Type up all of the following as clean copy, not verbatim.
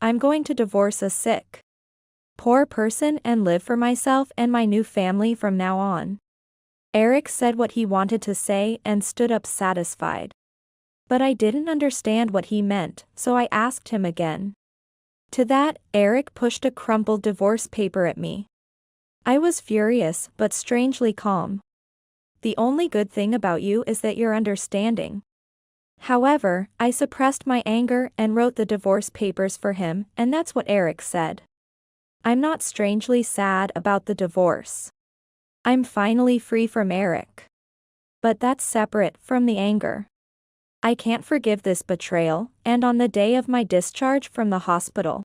I'm going to divorce a sick, poor person and live for myself and my new family from now on. Eric said what he wanted to say and stood up satisfied. But I didn't understand what he meant, so I asked him again. To that, Eric pushed a crumpled divorce paper at me. I was furious, but strangely calm. The only good thing about you is that you're understanding. However, I suppressed my anger and wrote the divorce papers for him, and that's what Eric said. I'm not strangely sad about the divorce. I'm finally free from Eric. But that's separate from the anger. I can't forgive this betrayal, and on the day of my discharge from the hospital,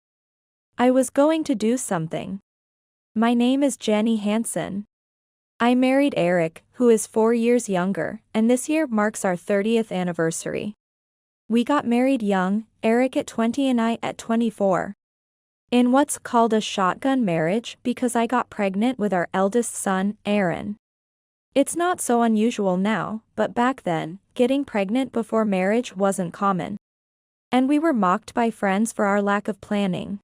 I was going to do something. My name is Jenny Hansen. I married Eric, who is 4 years younger, and this year marks our 30th anniversary. We got married young, Eric at 20 and I at 24. In what's called a shotgun marriage because I got pregnant with our eldest son, Aaron. It's not so unusual now, but back then, getting pregnant before marriage wasn't common. And we were mocked by friends for our lack of planning.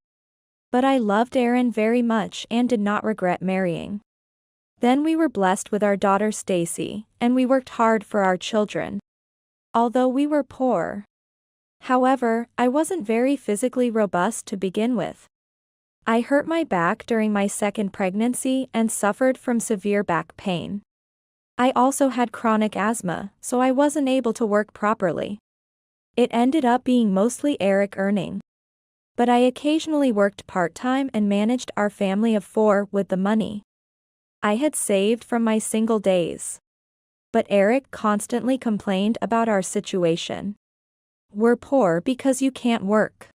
But I loved Aaron very much and did not regret marrying. Then we were blessed with our daughter Stacy, and we worked hard for our children. Although we were poor. However, I wasn't very physically robust to begin with. I hurt my back during my second pregnancy and suffered from severe back pain. I also had chronic asthma, so I wasn't able to work properly. It ended up being mostly Eric earning. But I occasionally worked part-time and managed our family of 4 with the money I had saved from my single days. But Eric constantly complained about our situation. We're poor because you can't work.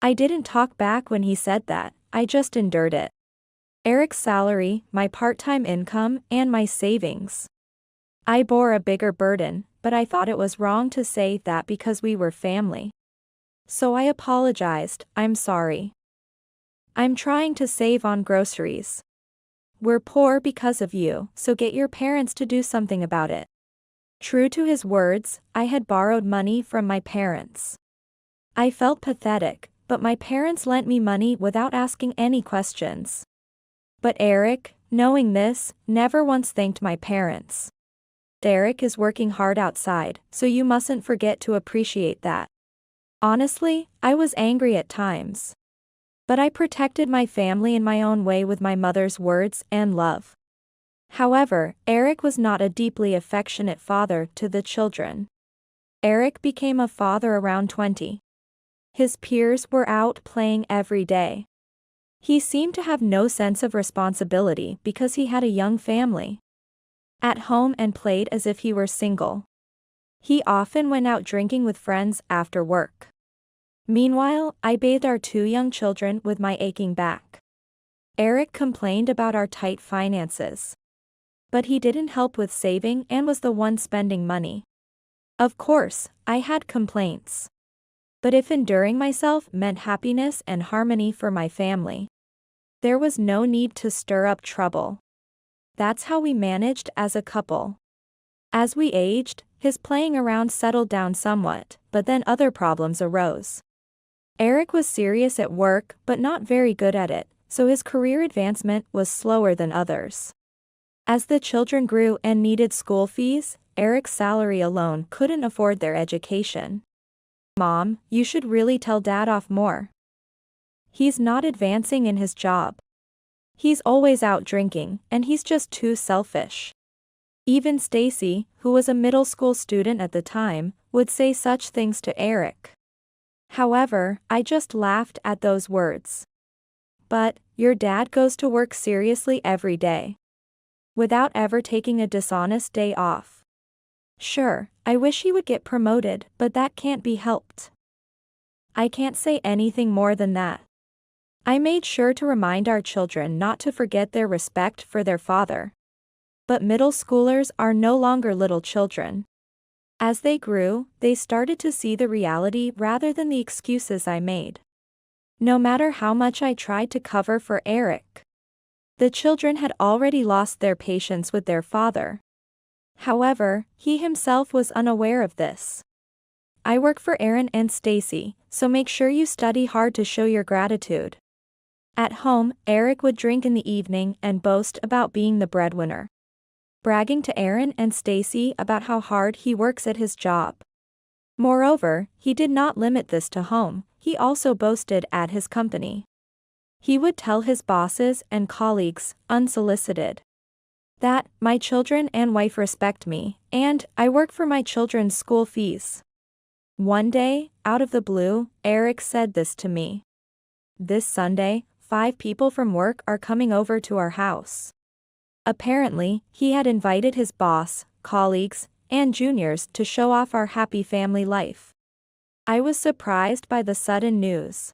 I didn't talk back when he said that, I just endured it. Eric's salary, my part-time income, and my savings. I bore a bigger burden, but I thought it was wrong to say that because we were family. So I apologized, I'm sorry. I'm trying to save on groceries. We're poor because of you, so get your parents to do something about it. True to his words, I had borrowed money from my parents. I felt pathetic, but my parents lent me money without asking any questions. But Eric, knowing this, never once thanked my parents. Eric is working hard outside, so you mustn't forget to appreciate that. Honestly, I was angry at times. But I protected my family in my own way with my mother's words and love. However, Eric was not a deeply affectionate father to the children. Eric became a father around 20. His peers were out playing every day. He seemed to have no sense of responsibility because he had a young family at home and played as if he were single. He often went out drinking with friends after work. Meanwhile, I bathed our 2 young children with my aching back. Eric complained about our tight finances. But he didn't help with saving and was the one spending money. Of course, I had complaints. But if enduring myself meant happiness and harmony for my family, there was no need to stir up trouble. That's how we managed as a couple. As we aged, his playing around settled down somewhat, but then other problems arose. Eric was serious at work but not very good at it, so his career advancement was slower than others. As the children grew and needed school fees, Eric's salary alone couldn't afford their education. Mom, you should really tell Dad off more. He's not advancing in his job. He's always out drinking, and he's just too selfish. Even Stacy, who was a middle school student at the time, would say such things to Eric. However, I just laughed at those words. But, your dad goes to work seriously every day, without ever taking a dishonest day off. Sure, I wish he would get promoted, but that can't be helped. I can't say anything more than that. I made sure to remind our children not to forget their respect for their father. But middle schoolers are no longer little children. As they grew, they started to see the reality rather than the excuses I made. No matter how much I tried to cover for Eric, the children had already lost their patience with their father. However, he himself was unaware of this. I work for Aaron and Stacy, So make sure you study hard to show your gratitude. At home, Eric would drink in the evening and boast about being the breadwinner, bragging to Aaron and Stacy about how hard he works at his job. Moreover, he did not limit this to home, he also boasted at his company. He would tell his bosses and colleagues, unsolicited, that my children and wife respect me, and I work for my children's school fees. One day, out of the blue, Eric said this to me. This Sunday, 5 people from work are coming over to our house. Apparently, he had invited his boss, colleagues, and juniors to show off our happy family life. I was surprised by the sudden news.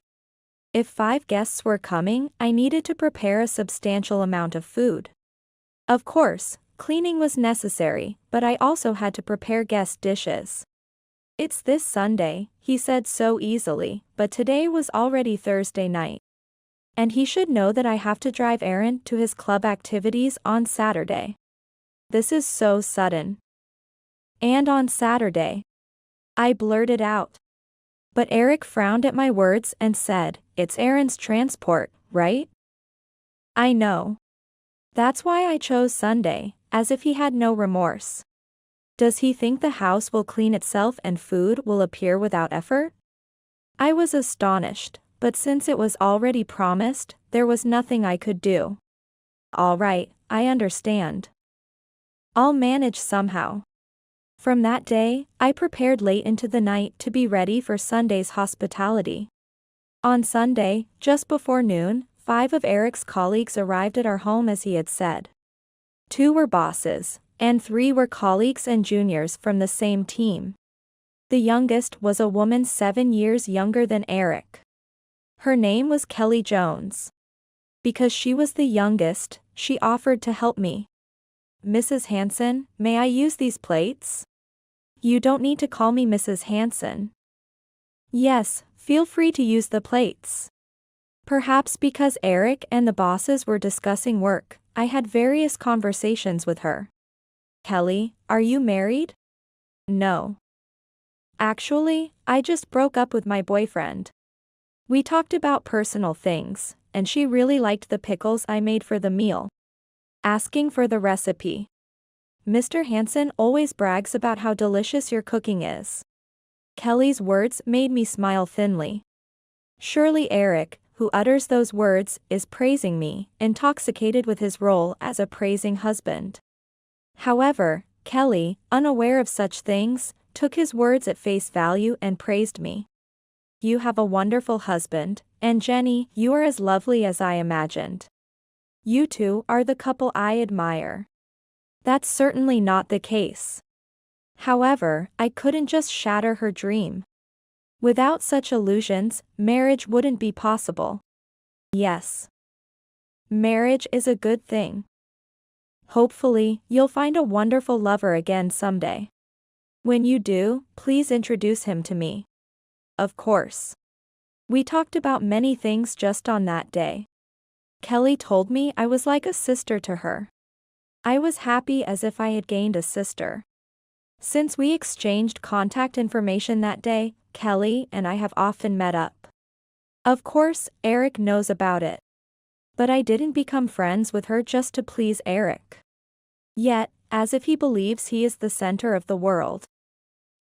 If 5 guests were coming, I needed to prepare a substantial amount of food. Of course, cleaning was necessary, but I also had to prepare guest dishes. It's this Sunday, he said so easily, but today was already Thursday night. And he should know that I have to drive Aaron to his club activities on Saturday. This is so sudden. And on Saturday, I blurted out. But Eric frowned at my words and said, "It's Aaron's transport, right?" I know. That's why I chose Sunday, as if he had no remorse. Does he think the house will clean itself and food will appear without effort? I was astonished, but since it was already promised, there was nothing I could do. All right, I understand. I'll manage somehow. From that day, I prepared late into the night to be ready for Sunday's hospitality. On Sunday, just before noon, 5 of Eric's colleagues arrived at our home as he had said. 2 were bosses, and 3 were colleagues and juniors from the same team. The youngest was a woman 7 years younger than Eric. Her name was Kelly Jones. Because she was the youngest, she offered to help me. "Mrs. Hanson, may I use these plates?" "You don't need to call me Mrs. Hanson." "Yes, feel free to use the plates." Perhaps because Eric and the bosses were discussing work, I had various conversations with her. "Kelly, are you married?" "No. Actually, I just broke up with my boyfriend." We talked about personal things, and she really liked the pickles I made for the meal. Asking for the recipe. "Mr. Hanson always brags about how delicious your cooking is." Kelly's words made me smile thinly. Surely Eric, who utters those words, is praising me, intoxicated with his role as a praising husband. However, Kelly, unaware of such things, took his words at face value and praised me. "You have a wonderful husband, and Jenny, you are as lovely as I imagined. You two are the couple I admire." That's certainly not the case. However, I couldn't just shatter her dream. Without such illusions, marriage wouldn't be possible. Yes. Marriage is a good thing. Hopefully, you'll find a wonderful lover again someday. When you do, please introduce him to me. Of course. We talked about many things just on that day. Kelly told me I was like a sister to her. I was happy as if I had gained a sister. Since we exchanged contact information that day, Kelly and I have often met up. Of course, Eric knows about it. But I didn't become friends with her just to please Eric. Yet, as if he believes he is the center of the world.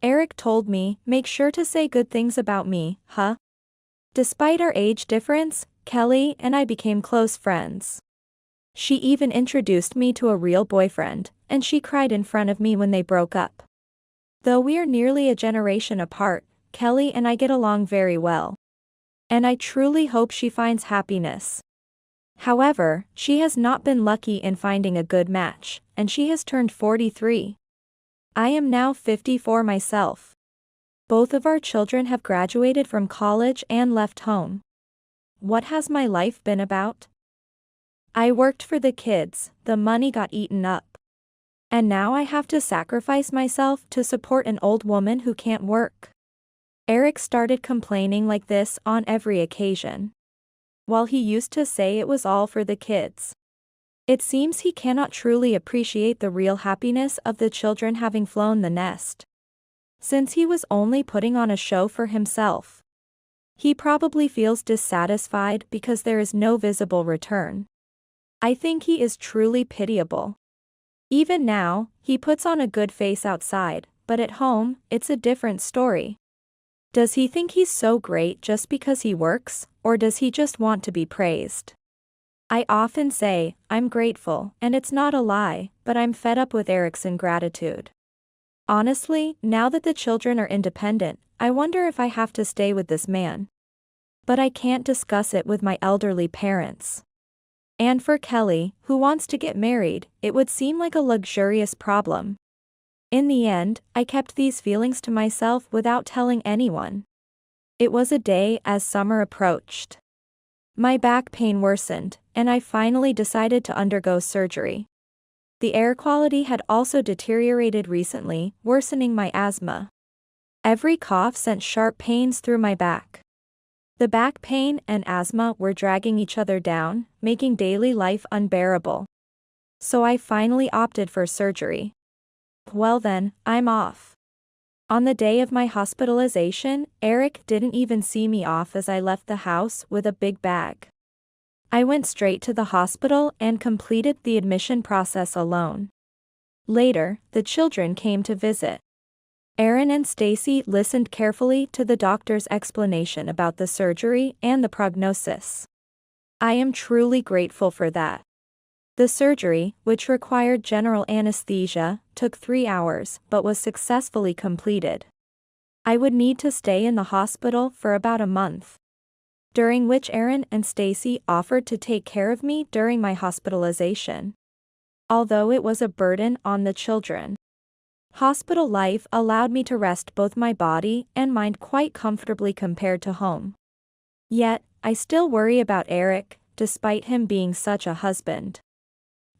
Eric told me, "Make sure to say good things about me, huh?" Despite our age difference, Kelly and I became close friends. She even introduced me to a real boyfriend, and she cried in front of me when they broke up. Though we are nearly a generation apart, Kelly and I get along very well. And I truly hope she finds happiness. However, she has not been lucky in finding a good match, and she has turned 43. I am now 54 myself. Both of our children have graduated from college and left home. What has my life been about? I worked for the kids, the money got eaten up. And now I have to sacrifice myself to support an old woman who can't work. Eric started complaining like this on every occasion. While he used to say it was all for the kids. It seems he cannot truly appreciate the real happiness of the children having flown the nest. Since he was only putting on a show for himself. He probably feels dissatisfied because there is no visible return. I think he is truly pitiable. Even now, he puts on a good face outside, but at home, it's a different story. Does he think he's so great just because he works, or does he just want to be praised? I often say, I'm grateful, and it's not a lie, but I'm fed up with Eric's ingratitude. Honestly, now that the children are independent, I wonder if I have to stay with this man. But I can't discuss it with my elderly parents. And for Kelly, who wants to get married, it would seem like a luxurious problem. In the end, I kept these feelings to myself without telling anyone. It was a day as summer approached. My back pain worsened, and I finally decided to undergo surgery. The air quality had also deteriorated recently, worsening my asthma. Every cough sent sharp pains through my back. The back pain and asthma were dragging each other down, making daily life unbearable. So I finally opted for surgery. Well then, I'm off. On the day of my hospitalization, Eric didn't even see me off as I left the house with a big bag. I went straight to the hospital and completed the admission process alone. Later, the children came to visit. Aaron and Stacy listened carefully to the doctor's explanation about the surgery and the prognosis. I am truly grateful for that. The surgery, which required general anesthesia, took 3 hours but was successfully completed. I would need to stay in the hospital for about a month, during which Aaron and Stacy offered to take care of me during my hospitalization. Although it was a burden on the children, hospital life allowed me to rest both my body and mind quite comfortably compared to home. Yet, I still worry about Eric, despite him being such a husband.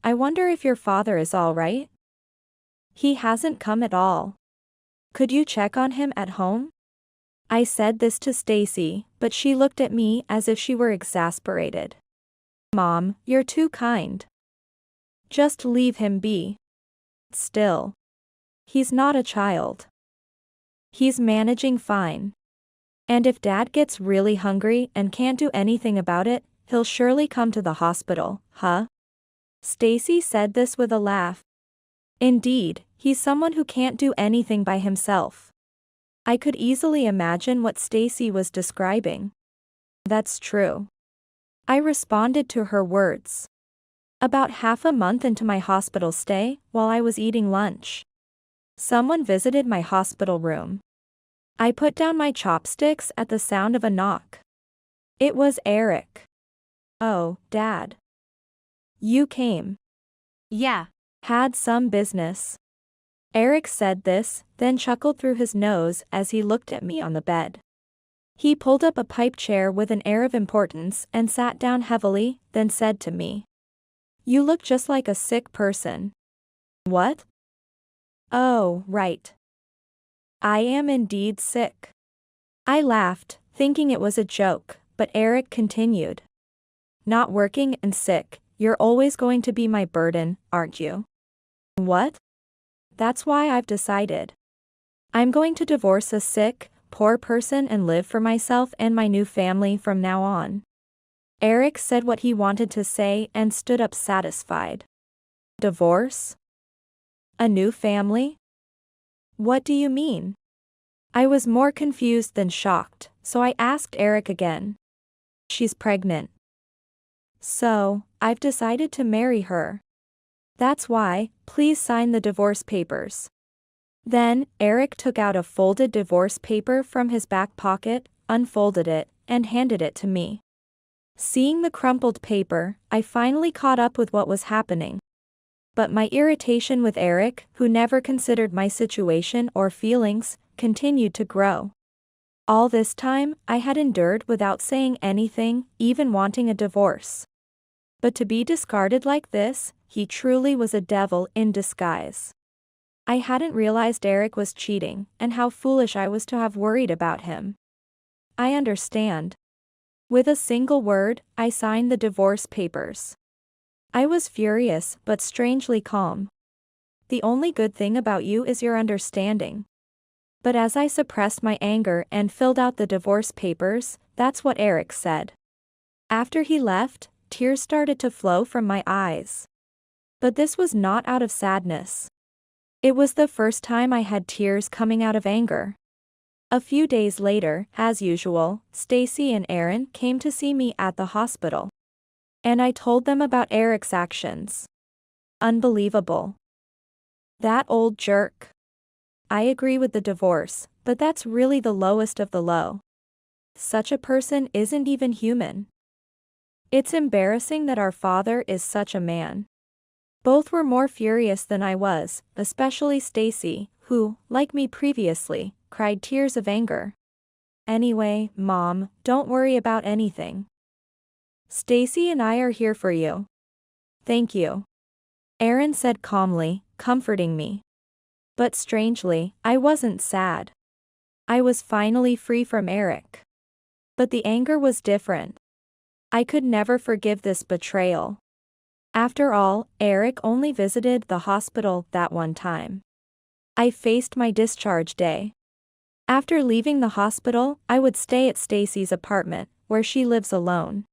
I wonder if your father is all right? He hasn't come at all. Could you check on him at home? I said this to Stacy, but she looked at me as if she were exasperated. Mom, you're too kind. Just leave him be. Still, he's not a child. He's managing fine. And if Dad gets really hungry and can't do anything about it, he'll surely come to the hospital, huh? Stacy said this with a laugh. Indeed, he's someone who can't do anything by himself. I could easily imagine what Stacy was describing. That's true. I responded to her words. About half a month into my hospital stay, while I was eating lunch, someone visited my hospital room. I put down my chopsticks at the sound of a knock. It was Eric. Oh, Dad. You came. Yeah. Had some business. Eric said this, then chuckled through his nose as he looked at me on the bed. He pulled up a pipe chair with an air of importance and sat down heavily, then said to me, "You look just like a sick person." What? Oh, right. I am indeed sick. I laughed, thinking it was a joke, but Eric continued. Not working and sick, you're always going to be my burden, aren't you? What? That's why I've decided. I'm going to divorce a sick, poor person and live for myself and my new family from now on. Eric said what he wanted to say and stood up satisfied. Divorce? A new family? What do you mean? I was more confused than shocked, so I asked Eric again. She's pregnant. So, I've decided to marry her. That's why, please sign the divorce papers. Then, Eric took out a folded divorce paper from his back pocket, unfolded it, and handed it to me. Seeing the crumpled paper, I finally caught up with what was happening. But my irritation with Eric, who never considered my situation or feelings, continued to grow. All this time, I had endured without saying anything, even wanting a divorce. But to be discarded like this, he truly was a devil in disguise. I hadn't realized Eric was cheating, and how foolish I was to have worried about him. I understand. With a single word, I signed the divorce papers. I was furious but strangely calm. The only good thing about you is your understanding. But as I suppressed my anger and filled out the divorce papers, That's what Eric said. After he left, tears started to flow from my eyes. But this was not out of sadness. It was the first time I had tears coming out of anger. A few days later, as usual, Stacy and Aaron came to see me at the hospital. And I told them about Eric's actions. Unbelievable. That old jerk. I agree with the divorce, but that's really the lowest of the low. Such a person isn't even human. It's embarrassing that our father is such a man. Both were more furious than I was, especially Stacy, who, like me previously, cried tears of anger. Anyway, Mom, don't worry about anything. Stacy and I are here for you. Thank you. Aaron said calmly, comforting me. But strangely, I wasn't sad. I was finally free from Eric. But the anger was different. I could never forgive this betrayal. After all, Eric only visited the hospital that one time. I faced my discharge day. After leaving the hospital, I would stay at Stacy's apartment, where she lives alone.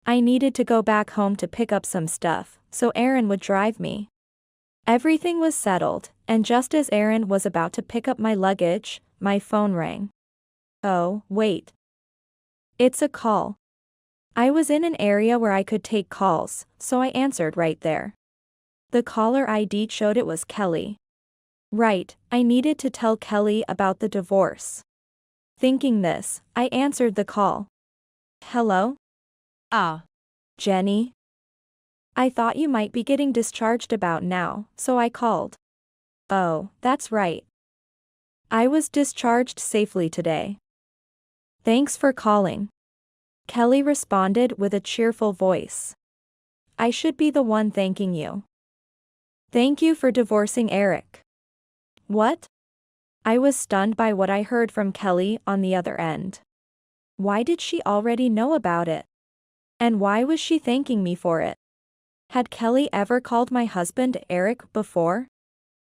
I needed to go back home to pick up some stuff, so Aaron would drive me. Everything was settled, and just as Aaron was about to pick up my luggage, my phone rang. Oh, wait. It's a call. I was in an area where I could take calls, so I answered right there. The caller ID showed it was Kelly. Right, I needed to tell Kelly about the divorce. Thinking this, I answered the call. Hello? Jenny? I thought you might be getting discharged about now, so I called. Oh, that's right. I was discharged safely today. Thanks for calling. Kelly responded with a cheerful voice. I should be the one thanking you. Thank you for divorcing Eric. What? I was stunned by what I heard from Kelly on the other end. Why did she already know about it? And why was she thanking me for it? Had Kelly ever called my husband Eric before?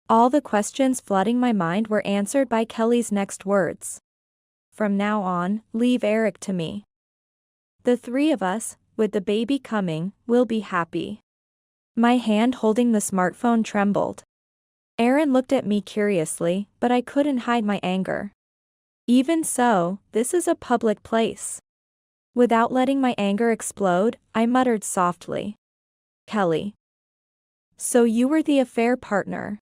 All the questions flooding my mind were answered by Kelly's next words. From now on, leave Eric to me. The three of us, with the baby coming, will be happy. My hand holding the smartphone trembled. Aaron looked at me curiously, but I couldn't hide my anger. Even so, this is a public place. Without letting my anger explode, I muttered softly. Kelly. So you were the affair partner.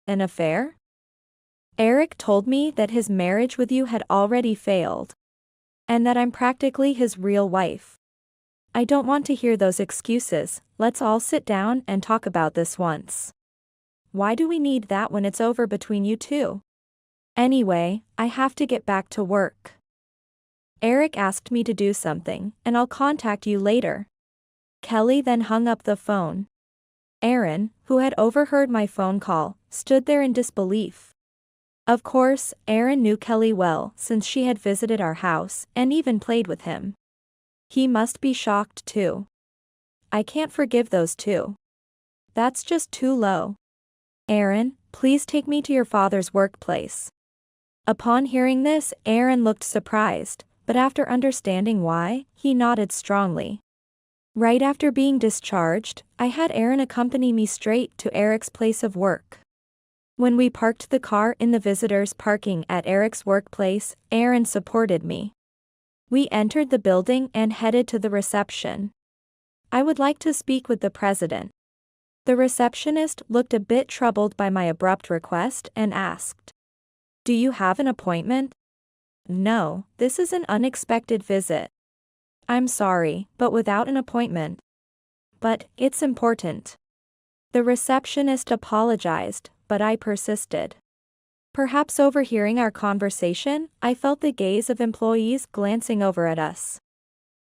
An affair? Eric told me that his marriage with you had already failed. And that I'm practically his real wife. I don't want to hear those excuses, let's all sit down and talk about this once. Why do we need that when it's over between you two? Anyway, I have to get back to work. Eric asked me to do something, and I'll contact you later. Kelly then hung up the phone. Aaron, who had overheard my phone call, stood there in disbelief. Of course, Aaron knew Kelly well since she had visited our house and even played with him. He must be shocked too. I can't forgive those two. That's just too low. Aaron, please take me to your father's workplace. Upon hearing this, Aaron looked surprised, but after understanding why, he nodded strongly. Right after being discharged, I had Aaron accompany me straight to Eric's place of work. When we parked the car in the visitors' parking at Eric's workplace, Aaron supported me. We entered the building and headed to the reception. I would like to speak with the president. The receptionist looked a bit troubled by my abrupt request and asked, Do you have an appointment? No, this is an unexpected visit. I'm sorry, but without an appointment. But, it's important. The receptionist apologized, but I persisted. Perhaps overhearing our conversation, I felt the gaze of employees glancing over at us.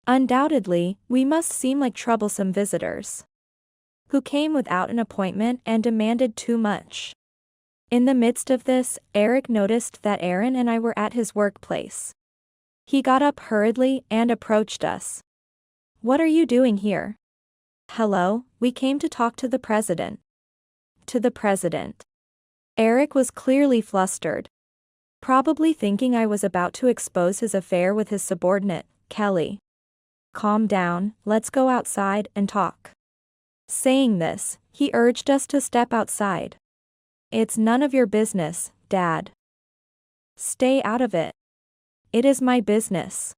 Undoubtedly, we must seem like troublesome visitors who came without an appointment and demanded too much. In the midst of this, Eric noticed that Aaron and I were at his workplace. He got up hurriedly and approached us. What are you doing here? Hello, we came to talk to the president. To the president. Eric was clearly flustered. probably thinking I was about to expose his affair with his subordinate, Kelly. Calm down, let's go outside and talk. Saying this, he urged us to step outside. It's none of your business, Dad. Stay out of it. It is my business.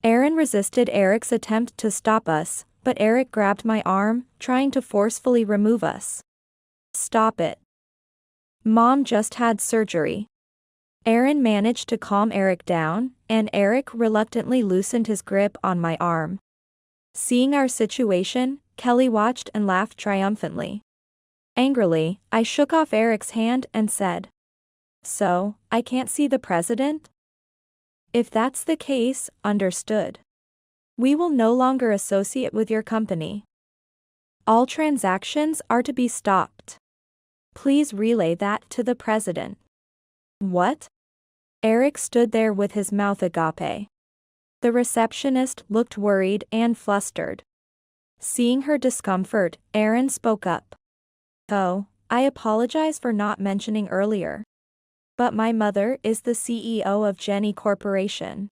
Aaron resisted Eric's attempt to stop us, but Eric grabbed my arm, trying to forcefully remove us. Stop it. Mom just had surgery. Aaron managed to calm Eric down, and Eric reluctantly loosened his grip on my arm. Seeing our situation, Kelly watched and laughed triumphantly. Angrily, I shook off Eric's hand and said, "So, I can't see the president?" "If that's the case, understood. We will no longer associate with your company. All transactions are to be stopped. Please relay that to the president." What? Eric stood there with his mouth agape. The receptionist looked worried and flustered. Seeing her discomfort, Aaron spoke up. "Oh, I apologize for not mentioning earlier. But my mother is the CEO of Jenny Corporation.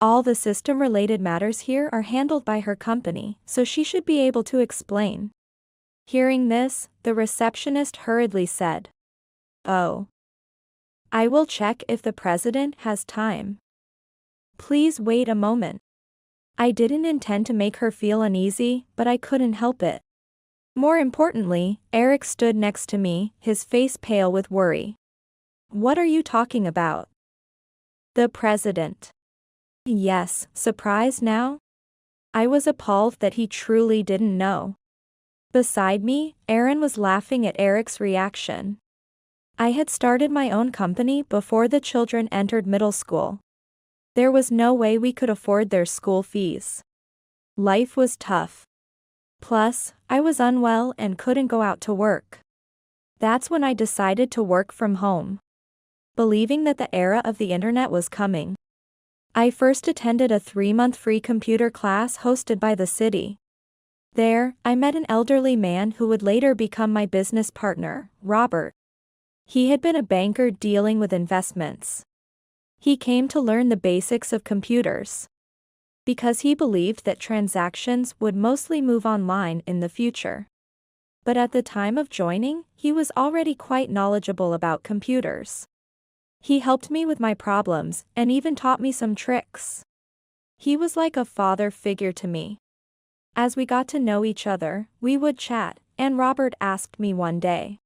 All the system-related matters here are handled by her company, so she should be able to explain." Hearing this, the receptionist hurriedly said, "Oh. I will check if the president has time. Please wait a moment." I didn't intend to make her feel uneasy, but I couldn't help it. More importantly, Eric stood next to me, his face pale with worry. "What are you talking about?" "The president." Yes, surprised now? I was appalled that he truly didn't know. Beside me, Aaron was laughing at Eric's reaction. I had started my own company before the children entered middle school. There was no way we could afford their school fees. Life was tough. Plus, I was unwell and couldn't go out to work. That's when I decided to work from home, believing that the era of the internet was coming. I first attended a 3-month free computer class hosted by the city. There, I met an elderly man who would later become my business partner, Robert. He had been a banker dealing with investments. He came to learn the basics of computers, because he believed that transactions would mostly move online in the future. But at the time of joining, he was already quite knowledgeable about computers. He helped me with my problems and even taught me some tricks. He was like a father figure to me. As we got to know each other, we would chat, and Robert asked me one day,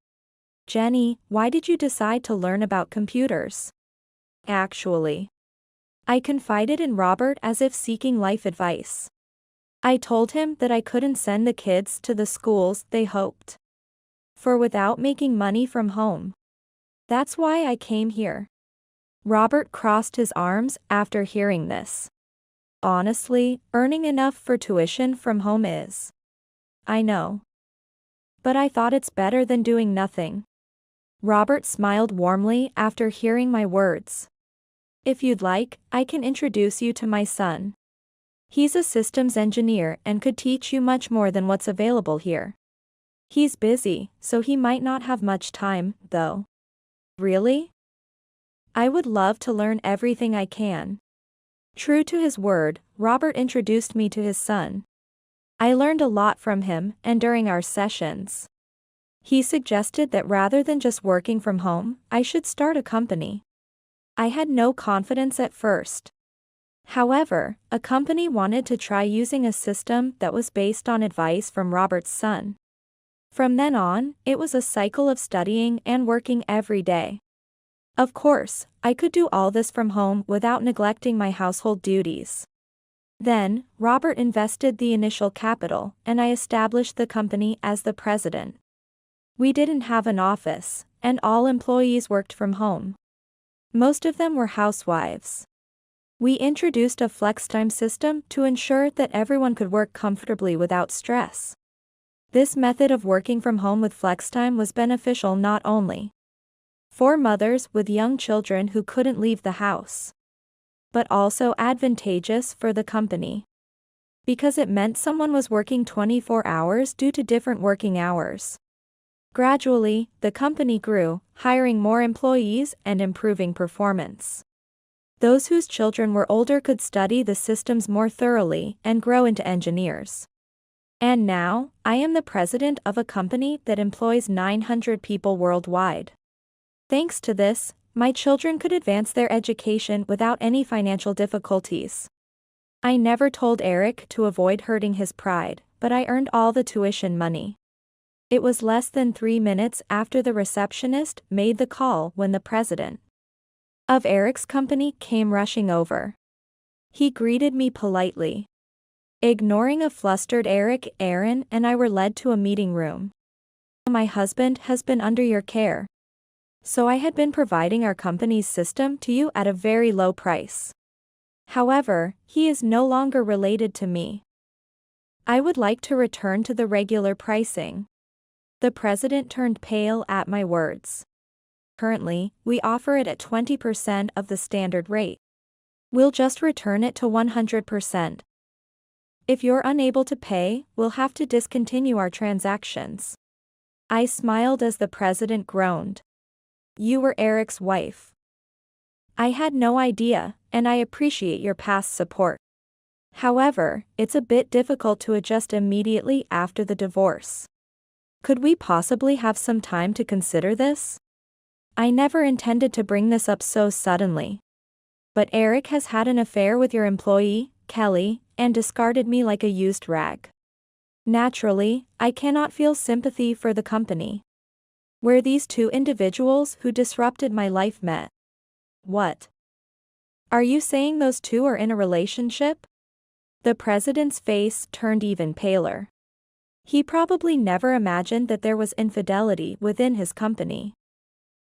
"Jenny, why did you decide to learn about computers?" Actually, I confided in Robert as if seeking life advice. I told him that I couldn't send the kids to the schools they hoped for without making money from home. That's why I came here. Robert crossed his arms after hearing this. Honestly, earning enough for tuition from home is. I know. But I thought it's better than doing nothing. Robert smiled warmly after hearing my words. "If you'd like, I can introduce you to my son. He's a systems engineer and could teach you much more than what's available here. He's busy, so he might not have much time, though." Really? I would love to learn everything I can. True to his word, Robert introduced me to his son. I learned a lot from him, and during our sessions, he suggested that rather than just working from home, I should start a company. I had no confidence at first. However, a company wanted to try using a system that was based on advice from Robert's son. From then on, it was a cycle of studying and working every day. Of course, I could do all this from home without neglecting my household duties. Then, Robert invested the initial capital, and I established the company as the president. We didn't have an office, and all employees worked from home. Most of them were housewives. We introduced a flex-time system to ensure that everyone could work comfortably without stress. This method of working from home with flex-time was beneficial not only for mothers with young children who couldn't leave the house, but also advantageous for the company, because it meant someone was working 24 hours due to different working hours. Gradually, the company grew, hiring more employees and improving performance. Those whose children were older could study the systems more thoroughly and grow into engineers. And now, I am the president of a company that employs 900 people worldwide. Thanks to this, my children could advance their education without any financial difficulties. I never told Eric to avoid hurting his pride, but I earned all the tuition money. It was less than 3 minutes after the receptionist made the call when the president of Eric's company came rushing over. He greeted me politely. Ignoring a flustered Eric, Aaron and I were led to a meeting room. My husband has been under your care. So I had been providing our company's system to you at a very low price. However, he is no longer related to me. I would like to return to the regular pricing. The president turned pale at my words. Currently, we offer it at 20% of the standard rate. We'll just return it to 100%. If you're unable to pay, we'll have to discontinue our transactions. I smiled as the president groaned. You were Eric's wife. I had no idea, and I appreciate your past support. However, it's a bit difficult to adjust immediately after the divorce. Could we possibly have some time to consider this? I never intended to bring this up so suddenly. But Eric has had an affair with your employee, Kelly, and discarded me like a used rag. Naturally, I cannot feel sympathy for the company. Where these two individuals who disrupted my life met. What? Are you saying those two are in a relationship? The president's face turned even paler. He probably never imagined that there was infidelity within his company.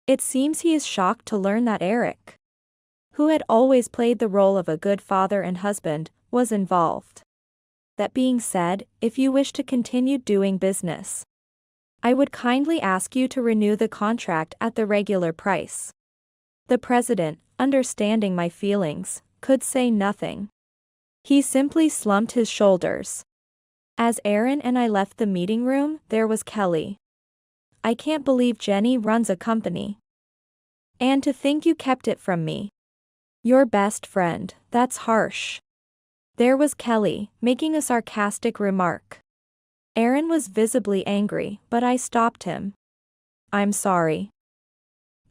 It seems he is shocked to learn that Eric, who had always played the role of a good father and husband, was involved. That being said, if you wish to continue doing business, I would kindly ask you to renew the contract at the regular price. The president, understanding my feelings, could say nothing. He simply slumped his shoulders. As Aaron and I left the meeting room, there was Kelly. I can't believe Jenny runs a company. And to think you kept it from me. Your best friend, that's harsh. There was Kelly, making a sarcastic remark. Aaron was visibly angry, but I stopped him. I'm sorry.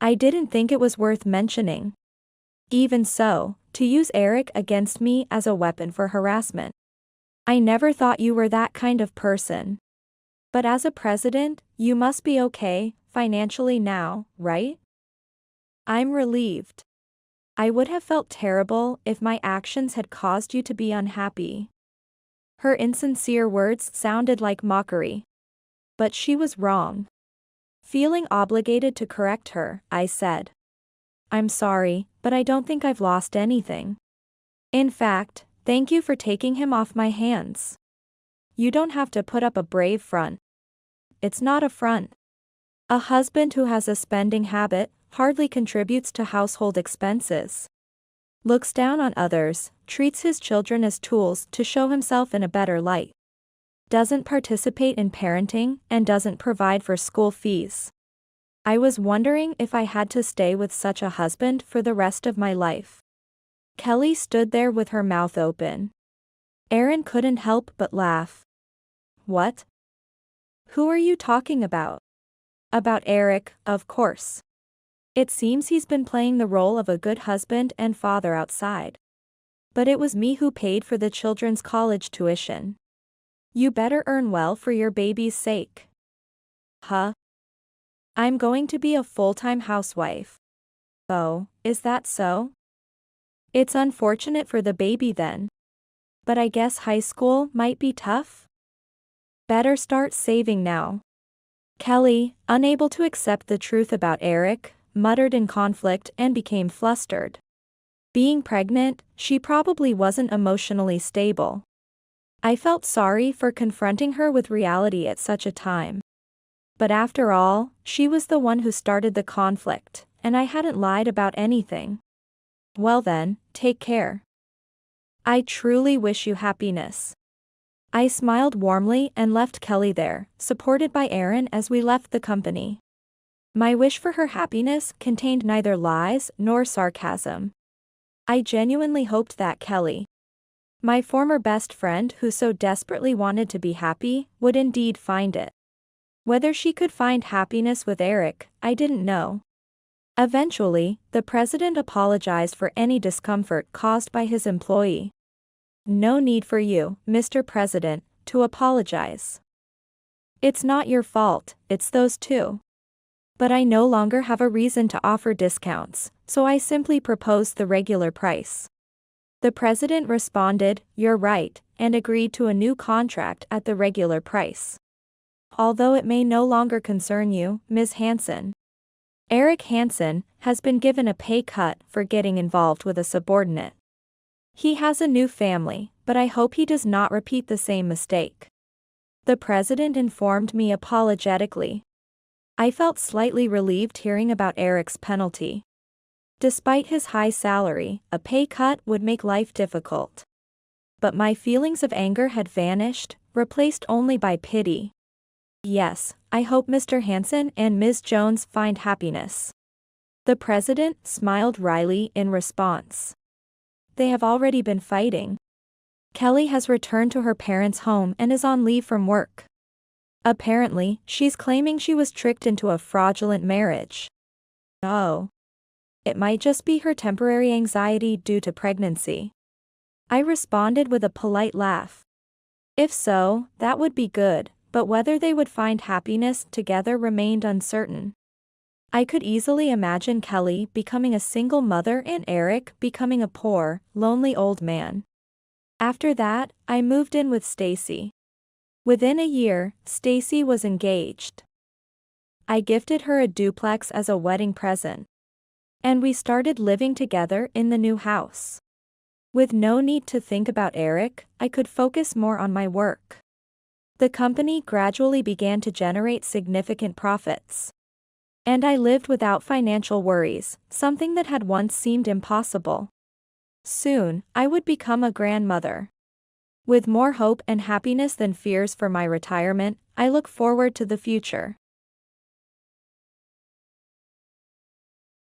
I didn't think it was worth mentioning. Even so, to use Eric against me as a weapon for harassment. I never thought you were that kind of person. But as a president, you must be okay, financially now, right? I'm relieved. I would have felt terrible if my actions had caused you to be unhappy. Her insincere words sounded like mockery. But she was wrong. Feeling obligated to correct her, I said. I'm sorry, but I don't think I've lost anything. In fact, thank you for taking him off my hands. You don't have to put up a brave front. It's not a front. A husband who has a spending habit hardly contributes to household expenses. Looks down on others, treats his children as tools to show himself in a better light. Doesn't participate in parenting and doesn't provide for school fees. I was wondering if I had to stay with such a husband for the rest of my life. Kelly stood there with her mouth open. Aaron couldn't help but laugh. What? Who are you talking about? About Eric, of course. It seems he's been playing the role of a good husband and father outside. But it was me who paid for the children's college tuition. You better earn well for your baby's sake. Huh? I'm going to be a full-time housewife. Oh, is that so? It's unfortunate for the baby then. But I guess high school might be tough? Better start saving now. Kelly, unable to accept the truth about Eric, muttered in conflict and became flustered. Being pregnant, she probably wasn't emotionally stable. I felt sorry for confronting her with reality at such a time. But after all, she was the one who started the conflict, and I hadn't lied about anything. Well then, take care. I truly wish you happiness. I smiled warmly and left Kelly there, supported by Aaron as we left the company. My wish for her happiness contained neither lies nor sarcasm. I genuinely hoped that Kelly, my former best friend who so desperately wanted to be happy, would indeed find it. Whether she could find happiness with Eric, I didn't know. Eventually, the president apologized for any discomfort caused by his employee. No need for you, Mr. President, to apologize. It's not your fault, it's those two. But I no longer have a reason to offer discounts, so I simply proposed the regular price. The president responded, "You're right," and agreed to a new contract at the regular price. Although it may no longer concern you, Ms. Hansen. Eric Hansen has been given a pay cut for getting involved with a subordinate. He has a new family, but I hope he does not repeat the same mistake. The president informed me apologetically. I felt slightly relieved hearing about Eric's penalty. Despite his high salary, a pay cut would make life difficult. But my feelings of anger had vanished, replaced only by pity. Yes, I hope Mr. Hansen and Ms. Jones find happiness. The president smiled wryly in response. They have already been fighting. Kelly has returned to her parents' home and is on leave from work. Apparently, she's claiming she was tricked into a fraudulent marriage. Oh. It might just be her temporary anxiety due to pregnancy. I responded with a polite laugh. If so, that would be good, but whether they would find happiness together remained uncertain. I could easily imagine Kelly becoming a single mother and Eric becoming a poor, lonely old man. After that, I moved in with Stacy. Within a year, Stacy was engaged. I gifted her a duplex as a wedding present. And we started living together in the new house. With no need to think about Eric, I could focus more on my work. The company gradually began to generate significant profits. And I lived without financial worries, something that had once seemed impossible. Soon, I would become a grandmother. With more hope and happiness than fears for my retirement, I look forward to the future.